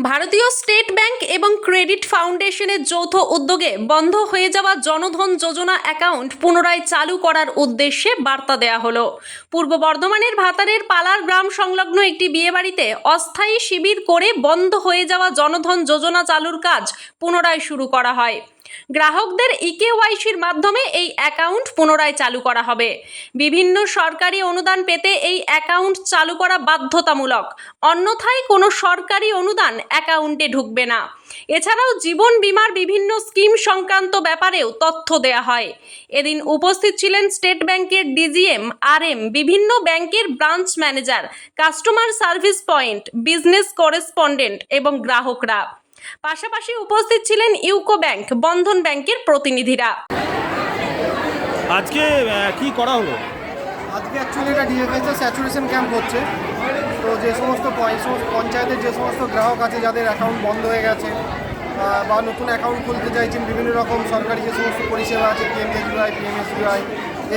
ভারতীয় state bank এবং credit ফাউন্ডেশনের যৌথ উদ্যোগে বন্ধ হয়ে যাওয়া জনধন যোজনা অ্যাকাউন্ট পুনরায় চালু করার উদ্দেশ্যে বার্তা দেয়া হলো। পূর্ব বর্ধমানের ভাতারের পালার গ্রাম সংলগ্ন একটি বিয়েবাড়িতে অস্থায়ী শিবির করে বন্ধ হয়ে যাওয়া জনধন যোজনা চালুর কাজ পুনরায় শুরু করা হয়। গ্রাহকদের ইকেওয়াইসির মাধ্যমে এই অ্যাকাউন্ট পুনরায় চালু করা হবে। বিভিন্ন সরকারি অনুদান পেতে এই অ্যাকাউন্ট চালু করা বাধ্যতামূলক, অন্যথায় কোনো সরকারি অনুদান অ্যাকাউন্টে ঢুকবে না। এছাড়াও জীবন বীমার বিভিন্ন স্কিম সংক্রান্ত ব্যাপারেও তথ্য দেওয়া হয়। এদিন উপস্থিত ছিলেন স্টেট ব্যাংকের ডিজিএম, আরএম, বিভিন্ন ব্যাংকের branch manager, customer service point, business correspondent এবং গ্রাহকরা। পাশাপাশি উপস্থিত ছিলেন ইউকো ব্যাংক, বন্ধন ব্যাংকের প্রতিনিধিরা। আজকে কি করা হলো? আজকে অ্যাকচুয়ালি এটা ডিএফএস স্যাচুরেশন ক্যাম্প হচ্ছে। তো যে সমস্ত পঞ্চায়েতের যে সমস্ত গ্রাহক আছে যাদের অ্যাকাউন্ট বন্ধ হয়ে গেছে বা নতুন অ্যাকাউন্ট খুলতে চাইছেন, বিভিন্ন রকম সরকারি যে সমস্ত পরিষেবা আছে, পিএমকেভিওয়াই, পিএমএসবিওয়াই,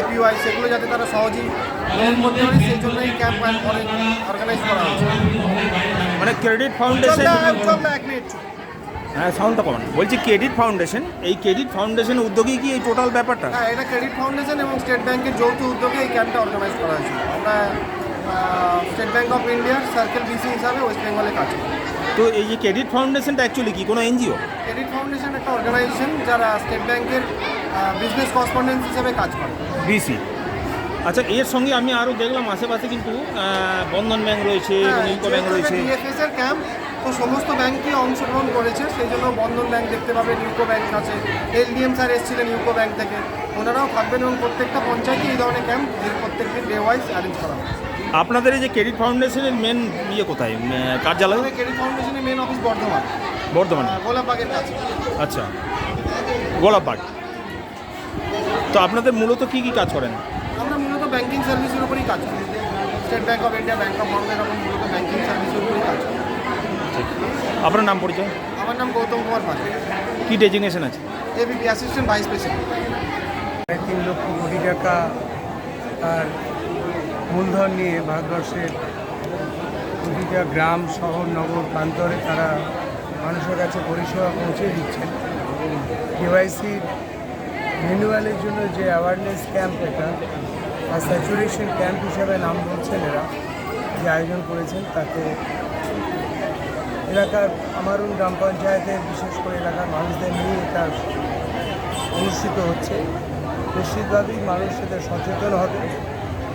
এপিওয়াই, সেগুলো যাতে তারা সহজেই গ্রহণ করতে পারে সেই জন্য এই ক্যাম্প অর্গানাইজ করা হচ্ছে। মানে ক্রেডিট ফাউন্ডেশন, এক মিনিট, হ্যাঁ সাউন্ডটা কমান, বলছি ক্রেডিট ফাউন্ডেশন, এই ক্রেডিট ফাউন্ডেশনের উদ্যোগেই কি এই টোটাল ব্যাপারটা? হ্যাঁ, এটা ক্রেডিট ফাউন্ডেশন এবং স্টেট ব্যাংকের যৌথ উদ্যোগে এই ক্যাম্পটা অর্গানাইজ করা হয়েছে। আমরা স্টেট ব্যাংক অফ ইন্ডিয়ার সার্কেল বিসি হিসাবে ওয়েস্ট বেঙ্গলে কাজ করি। তো এই যে ক্রেডিট ফাউন্ডেশনটা অ্যাকচুয়ালি কি কোনো এনজিও? ক্রেডিট ফাউন্ডেশন একটা অর্গানাইজেশন যারা স্টেট ব্যাংকের বিজনেস করেসপন্ডেন্ট হিসেবে কাজ করে। বিসি, আচ্ছা। এর সঙ্গে আমি আরও দেখলাম আশেপাশে কিন্তু বন্ধন ব্যাংক রয়েছে, ইউকো ব্যাংক রয়েছে। ডিএফএস এর ক্যাম্প, তো সমস্ত ব্যাংকই অংশগ্রহণ করেছে, সেই জন্য বন্ধন ব্যাংক দেখতে পাবেন, ইউকো ব্যাংক আছে, এলডিএম স্যার এসেছিলেন ইউকো ব্যাংক থেকে, ওনারাও থাকবেন এবং প্রত্যেকটা পঞ্চায়েতে এই ধরনের ক্যাম্প প্রত্যেকদিন ডে ওয়াইজ অ্যারেঞ্জ করা হয়। আপনাদের এই যে ক্রেডিট ফাউন্ডেশনের মেন কোথায়, কার্যালয়? ক্রেডিট ফাউন্ডেশনের মেন অফিস বর্ধমানে, গোলাপবাগের কাছে। আচ্ছা, গোলাপবাগ। তো আপনাদের মূলত কি কি কাজ করেন? আমরা মূলত ব্যাংকিং সার্ভিসের উপরেই কাজ করি। State bank of India, bank of Baroda, এরকম মূলত ব্যাংকিং সার্ভিসের উপরেই কাজ করি। আপনার নাম পরিচয়? আমার নাম গৌতম কুমার পাত্র। কি ডেজিগনেশন আছে? ABP assistant vice president. 3 lakh crore টাকা আর মূলধন নিয়ে ভারতবর্ষের প্রতিটা গ্রাম, শহর, নগর, প্রান্তরে তারা মানুষের কাছে পরিষেবা পৌঁছে দিচ্ছেন। কেওয়াইসির রিনিউয়ালের জন্য যে অ্যাওয়ারনেস ক্যাম্প, এটা আর স্যাচুরেশন ক্যাম্প হিসাবে নাম বলছেন এরা, যে আয়োজন করেছেন, তাতে এলাকার আমারুন গ্রাম পঞ্চায়েতের, বিশেষ করে এলাকার মানুষদের নিয়ে এটা অনুষ্ঠিত হচ্ছে। নিশ্চিতভাবেই মানুষ এতে সচেতন হবে।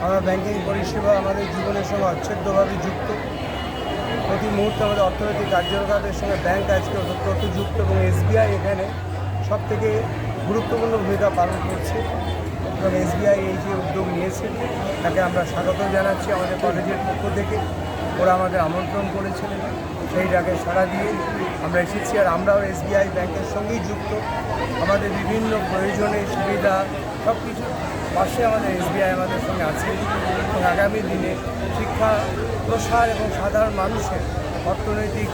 আমরা ব্যাংকিং পরিষেবা আমাদের জীবনের সঙ্গে অচ্ছেদ্যভাবে যুক্ত। প্রতি মুহূর্তে আমাদের অর্থনৈতিক কার্যকলাপের সঙ্গে ব্যাংক আজকে ওতপ্রোত যুক্ত এবং এসবিআই এখানে সবথেকে গুরুত্বপূর্ণ ভূমিকা পালন করছে। এবং এসবিআই এই যে উদ্যোগ নিয়েছে তাকে আমরা স্বাগত জানাচ্ছি আমাদের কলেজের পক্ষ থেকে। ওরা আমাদের আমন্ত্রণ করেছিলেন, সেই ডাকে সাড়া দিয়ে আমরা এসেছি। আর আমরাও এসবিআই ব্যাংকের সঙ্গেই যুক্ত। আমাদের বিভিন্ন প্রয়োজনে সুবিধা সব কিছু পাশে আমাদের এসবিআই আমাদের সঙ্গে আছে। এবং আগামী দিনে শিক্ষা প্রসার এবং সাধারণ মানুষের অর্থনৈতিক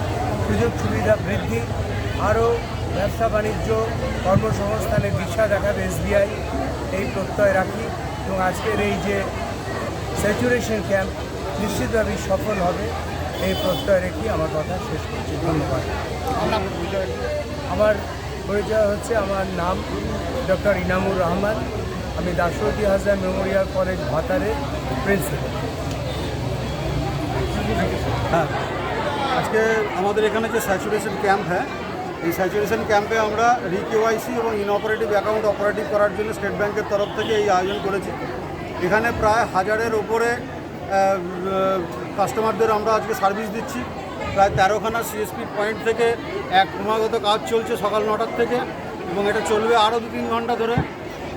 সুযোগ সুবিধা বৃদ্ধি, আরও ব্যবসা বাণিজ্য, কর্মসংস্থানের দিশা দেখাবে এসবিআই, এই প্রত্যয় রাখি। এবং আজকের এই যে স্যাচুরেশন ক্যাম্প নিশ্চিতভাবেই সফল হবে, এই প্রত্যয় রেখে আমার কথা শেষ করছি। ধন্যবাদ। আমার পরিচয় হচ্ছে, আমার নাম ডক্টর ইনামুর রহমান। আমি দাশরথী হাজরা মেমোরিয়াল কলেজ ভাতারের প্রিন্সিপাল। হ্যাঁ, আজকে আমাদের এখানে যে স্যাচুরেশন ক্যাম্প, হ্যাঁ, এই স্যাচুরেশন ক্যাম্পে আমরা রিকেওয়াইসি এবং ইনঅপারেটিভ অ্যাকাউন্ট অপারেটিভ করার জন্য স্টেট ব্যাংকের তরফ থেকে এই আয়োজন করেছি। এখানে প্রায় 1000-এর ওপরে কাস্টমারদের আমরা আজকে সার্ভিস দিচ্ছি। প্রায় 13খানা সিএসপি পয়েন্ট থেকে এক ক্রমাগত কাজ চলছে সকাল 9টার থেকে, এবং এটা চলবে আরও 2-3 ঘন্টা ধরে।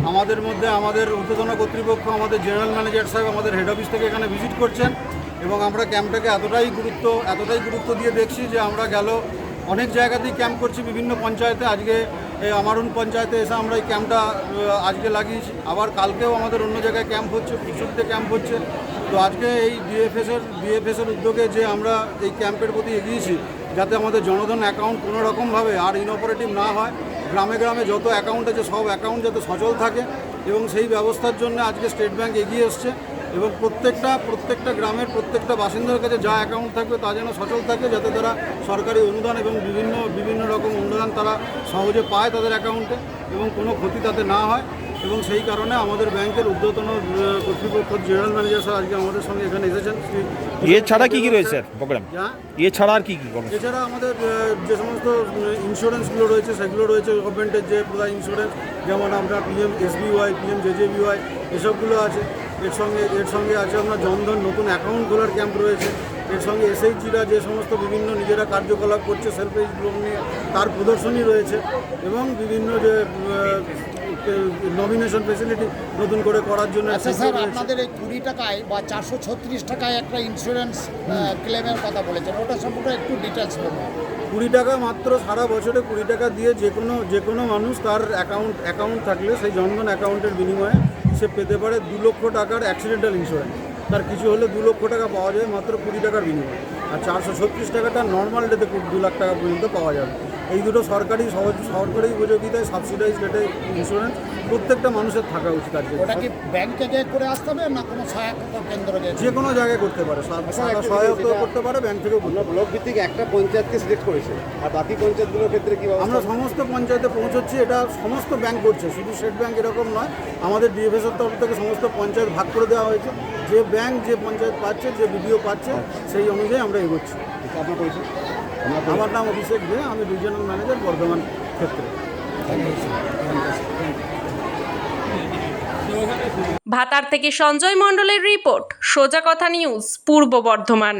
আমাদের মধ্যে আমাদের ঊর্ধ্বতন কর্তৃপক্ষ, আমাদের জেনারেল ম্যানেজার সাহেব আমাদের হেড অফিস থেকে এখানে ভিজিট করছেন। এবং আমরা ক্যাম্পটাকে এতটাই গুরুত্ব দিয়ে দেখছি যে আমরা গেল অনেক জায়গাতেই ক্যাম্প করছি, বিভিন্ন পঞ্চায়েতে। আজকে এই আমারুন পঞ্চায়েতে এসে আমরা এই ক্যাম্পটা আজকে লাগিয়েছি। আবার কালকেও আমাদের অন্য জায়গায় ক্যাম্প হচ্ছে, ফুলছড়িতে ক্যাম্প হচ্ছে। তো আজকে এই ডিএফএসের উদ্যোগে যে আমরা এই ক্যাম্পের প্রতি এগিয়েছি, যাতে আমাদের জনধন অ্যাকাউন্ট কোনো রকমভাবে আর ইনঅপারেটিভ না হয়, গ্রামে গ্রামে যত অ্যাকাউন্ট আছে সব অ্যাকাউন্ট যাতে সচল থাকে, এবং সেই ব্যবস্থার জন্য আজকে স্টেট ব্যাংক এগিয়ে এসছে। এবং প্রত্যেকটা গ্রামের প্রত্যেকটা বাসিন্দার কাছে যা অ্যাকাউন্ট থাকবে তা যেন সচল থাকে, যাতে তারা সরকারি অনুদান এবং বিভিন্ন রকম অনুদান তারা সহজে পায় তাদের অ্যাকাউন্টে এবং কোনো ক্ষতি তাতে না হয়। এবং সেই কারণে আমাদের ব্যাংকের ঊর্ধ্বতন কর্তৃপক্ষ জেনারেল ম্যানেজার স্যার আজকে আমাদের সঙ্গে এখানে এসেছেন। এছাড়া কি রয়েছে স্যার প্রোগ্রাম? হ্যাঁ, এছাড়া আর কি করেন? এছাড়া আমাদের যে সমস্ত ইন্স্যুরেন্সগুলো রয়েছে সেগুলো রয়েছে গভর্নমেন্টের যে প্রধান ইন্স্যুরেন্স, যেমন আপনার PMSBY, PMJJBY এসবগুলো আছে। এর সঙ্গে আছে আপনার জনধন নতুন অ্যাকাউন্ট খোলার ক্যাম্প রয়েছে। এর সঙ্গে SHGরা যে সমস্ত বিভিন্ন নিজেরা কার্যকলাপ করছে সেলফ হেল্প গ্রুপ নিয়ে তার প্রদর্শনী রয়েছে এবং বিভিন্ন যে নমিনেশন ফেসিলিটি নতুন করে করার জন্য। আচ্ছা স্যার, আপনাদের এই 20 টাকায় বা 436 টাকায় একটা ইন্স্যুরেন্স ক্লেমের কথা বলেছেন, ওটা সম্পর্কে একটু ডিটেলস বলুন। 20 টাকা মাত্র সারা বছরে 20 টাকা দিয়ে যে কোনো মানুষ তার অ্যাকাউন্ট থাকলে সেই জনধন অ্যাকাউন্টের বিনিময়ে সে পেতে পারে 2 লক্ষ টাকার অ্যাক্সিডেন্টাল ইন্স্যুরেন্স। তার কিছু হলে 2 লক্ষ টাকা পাওয়া যায় মাত্র 20 টাকার বিনিময়ে, আর 436 টাকাটা নর্মাল ডেতে 2 লাখ টাকা পর্যন্ত পাওয়া যাবে। এই দুটো সরকারি উপযোগিতায় সাবসিডাইজ রেটে ইন্স্যুরেন্স প্রত্যেকটা মানুষের থাকা উচিত। আর ওটা কি ব্যাংক থেকে করে আসতে হবে না কোনো সহায়তা কেন্দ্র থেকে? যে কোনো জায়গায় করতে পারে, সহায়তা করতে পারে, ব্যাংক থেকেও করতে পারে। ব্লক ভিত্তিক একটা পঞ্চায়েতকে সিলেক্ট করেছে, আর বাকি পঞ্চায়েতগুলোর ক্ষেত্রে কি আমরা সমস্ত পঞ্চায়েতে পৌঁছচ্ছি, এটা সমস্ত ব্যাংক করছে, শুধু স্টেট ব্যাংক এরকম নয়। আমাদের ডিএফএসের তরফ থেকে সমস্ত পঞ্চায়েত ভাগ করে দেওয়া হয়েছে, যে ব্যাংক যে পঞ্চায়েত পাচ্ছে, যে বিডিও পাচ্ছে, সেই অনুযায়ী আমরা এগোচ্ছি। আপনার পরিচয়? আমার নাম অভিষেক দে, আমি রিজিয়নাল ম্যানেজার বর্ধমান ক্ষেত্রে। ভাতার থেকে সঞ্জয় মণ্ডলের রিপোর্ট, সোজা কথা নিউজ, পূর্ব বর্ধমান।